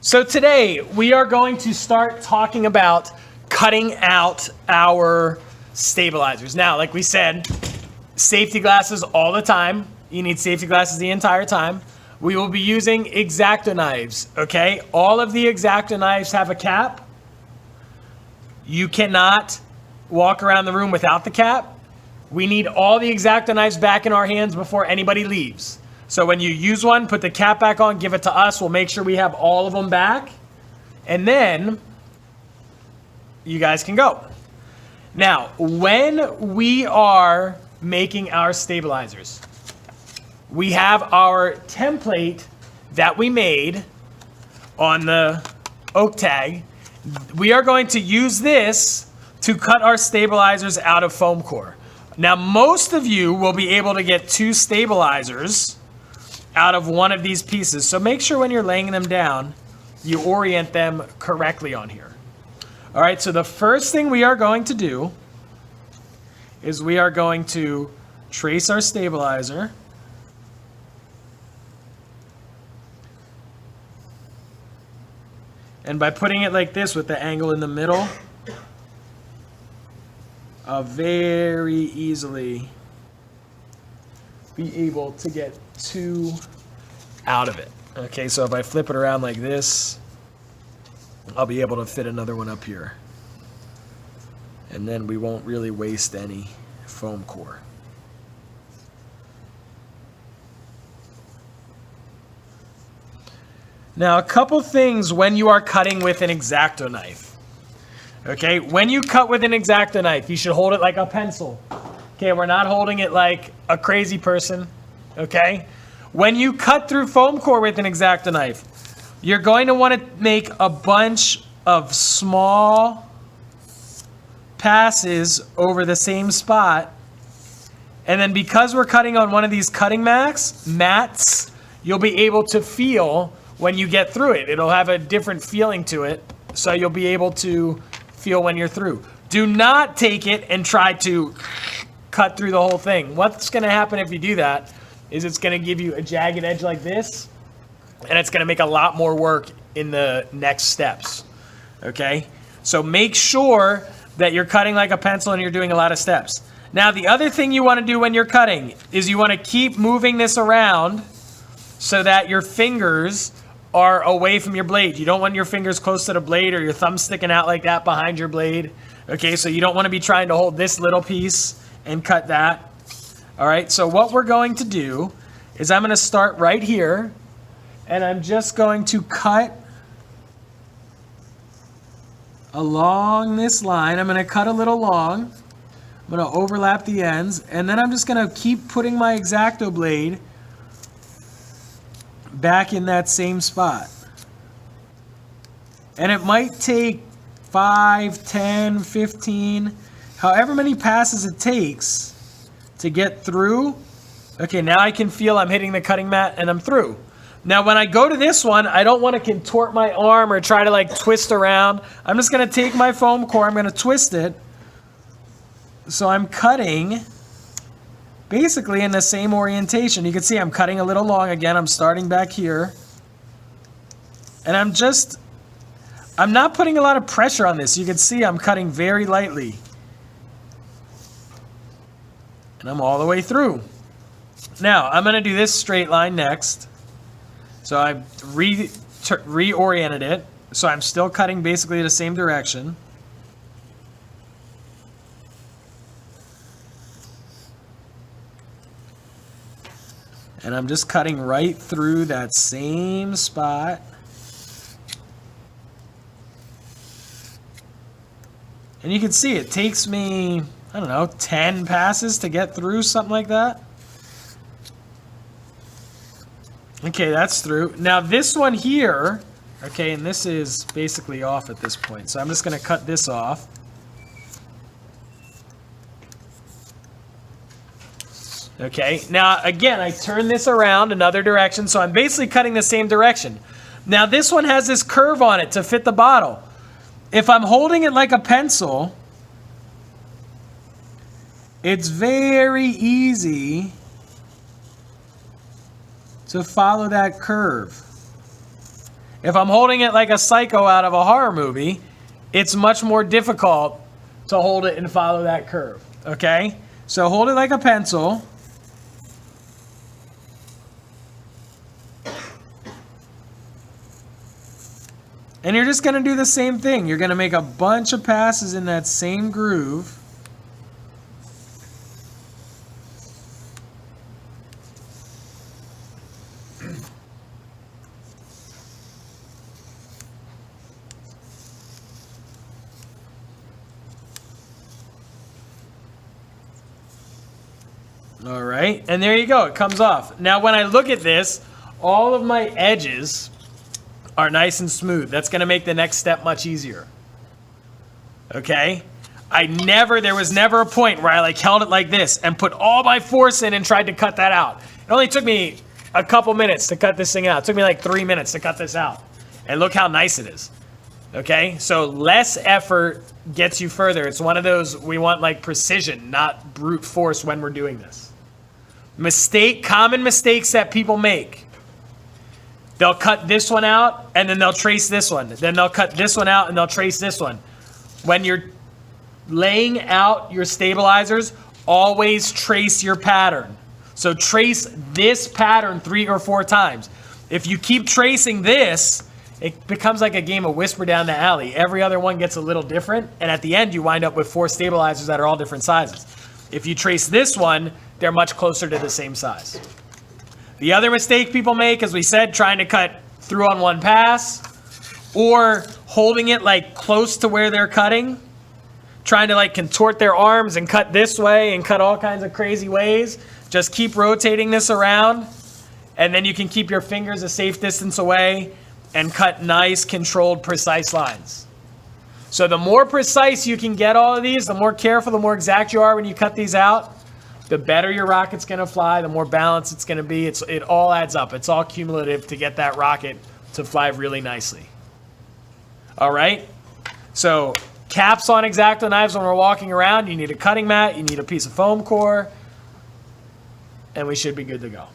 So today we are going to start talking about cutting out our stabilizers. Now, like we said, safety glasses all the time. You need safety glasses the entire time. We will be using x-acto knives, okay? All of the x-acto knives have a cap. You cannot walk around the room without the cap. We need all the x-acto knives back in our hands before anybody leaves. So when you use one, put the cap back on, give it to us. We'll make sure we have all of them back. And then you guys can go. Now, when we are making our stabilizers, we have our template that we made on the oak tag. We are going to use this to cut our stabilizers out of foam core. Now, most of you will be able to get 2 stabilizers out of one of these pieces. So make sure when you're laying them down, you orient them correctly on here. All right, so the first thing we are going to do is we are going to trace our stabilizer. And by putting it like this with the angle in the middle, I'll very easily be able to get 2 out of it. Okay, so if I flip it around like this, I'll be able to fit another one up here. And then we won't really waste any foam core. Now, a couple things when you are cutting with an x-acto knife. Okay, when you cut with an x-acto knife, you should hold it like a pencil. Okay, we're not holding it like a crazy person. Okay, when you cut through foam core with an x-acto knife, you're going to want to make a bunch of small passes over the same spot. And then because we're cutting on one of these cutting mats, you'll be able to feel when you get through it. It'll have a different feeling to it, so you'll be able to feel when you're through. Do not take it and try to cut through the whole thing. What's going to happen if you do that is it's going to give you a jagged edge like this, and it's going to make a lot more work in the next steps. Okay? So make sure that you're cutting like a pencil and you're doing a lot of steps. Now, the other thing you want to do when you're cutting is you want to keep moving this around so that your fingers are away from your blade. You don't want your fingers close to the blade or your thumb sticking out like that behind your blade. Okay, so you don't want to be trying to hold this little piece and cut that. All right, so what we're going to do is I'm going to start right here, and I'm just going to cut along this line. I'm going to cut a little long. I'm going to overlap the ends, and then I'm just going to keep putting my x-acto blade back in that same spot. And it might take 5, 10, 15, however many passes it takes to get through. Okay, now I can feel I'm hitting the cutting mat and I'm through. Now when I go to this one, I don't want to contort my arm or try to like twist around. I'm just going to take my foam core, I'm going to twist it. So I'm cutting basically in the same orientation. You can see I'm cutting a little long again. I'm starting back here. And I'm not putting a lot of pressure on this. You can see I'm cutting very lightly. And I'm all the way through. Now, I'm going to do this straight line next. So I reoriented it. So I'm still cutting basically the same direction. And I'm just cutting right through that same spot. And you can see it takes me, I don't know, 10 passes to get through, something like that. Okay, that's through. Now this one here, okay, and this is basically off at this point. So I'm just going to cut this off. Okay, now again, I turn this around another direction, so I'm basically cutting the same direction. Now this one has this curve on it to fit the bottle. If I'm holding it like a pencil, it's very easy to follow that curve. If I'm holding it like a psycho out of a horror movie, it's much more difficult to hold it and follow that curve, okay? So hold it like a pencil. And you're just gonna do the same thing. You're gonna make a bunch of passes in that same groove. All right, and there you go, it comes off. Now when I look at this, all of my edges are nice and smooth. That's gonna make the next step much easier. Okay? There was never a point where I like held it like this and put all my force in and tried to cut that out. It only took me a couple minutes to cut this thing out. It took me like 3 minutes to cut this out. And look how nice it is. Okay? So less effort gets you further. It's one of those, we want like precision, not brute force when we're doing this. Common mistakes that people make. They'll cut this one out and then they'll trace this one. Then they'll cut this one out and they'll trace this one. When you're laying out your stabilizers, always trace your pattern. So trace this pattern 3 or 4 times. If you keep tracing this, it becomes like a game of whisper down the alley. Every other one gets a little different, and at the end you wind up with 4 stabilizers that are all different sizes. If you trace this one, they're much closer to the same size. The other mistake people make, as we said, trying to cut through on one pass, or holding it like close to where they're cutting, trying to like contort their arms and cut this way and cut all kinds of crazy ways. Just keep rotating this around, and then you can keep your fingers a safe distance away and cut nice, controlled, precise lines. So the more precise you can get all of these, the more careful, the more exact you are when you cut these out, the better your rocket's gonna fly, the more balanced it's gonna be. It all adds up. It's all cumulative to get that rocket to fly really nicely. All right? So caps on X-acto knives when we're walking around, you need a cutting mat, you need a piece of foam core, and we should be good to go.